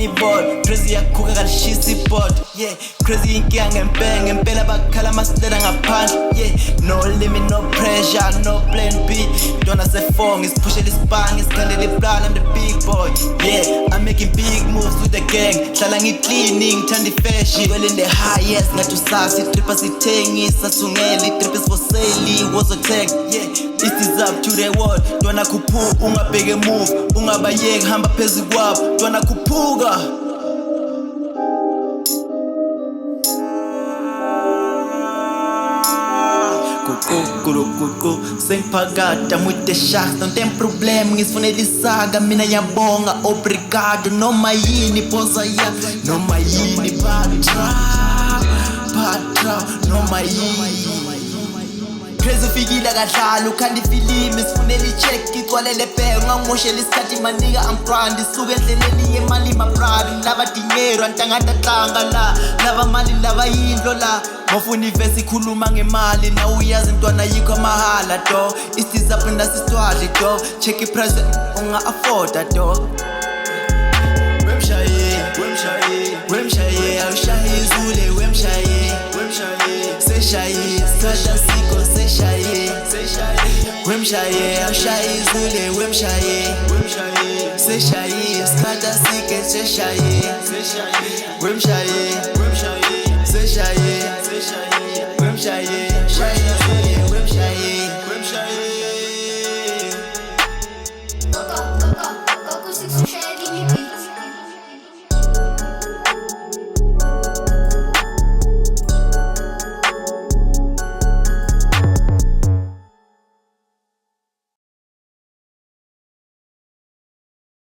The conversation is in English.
mini board crazy yakhuka kalishisa board yeah crazy inkinga ngempela bakhala masitela ngaphandle yeah no limit no pressure no plan B dona se4 ngisiphushela isibanga isikhandela iplan I'm the big boy yeah I'm making big moves with the gang hlala ngicleaning ngithanda ifashion well in the highest ngathi usasa itrip sithengisa sungela itrip is for sale was a tag yeah this is up to the world dona khuphuka ungabheke move ungabayeki hamba phezulu kwabo dona khuphuka Kuku sengiphakade with the sharks don't tem problem ngisifunela isaga mina yabonga obrigado noma yini poza ya noma yini patra noma yini crazy ufikile kadlala ukhanda ifilimi sifunela icheck igcwalele bheke ngangimoshela isikhathi manika I'm brand isuke endleleni yemali my brand laba dinero antangatatanga la laba mali laba yindlo la ngofuna ivesi ikhuluma ngemali na uyazi intwana yikho mahala do isizaphinda sisitwadle do check iprice unga afford do wemshaye awushaye izule wemshaye seshaye sada siko seshaye wemshaye awushaye izule wemshaye seshaye sada sike seshaye wemshaye seshaye wemshaye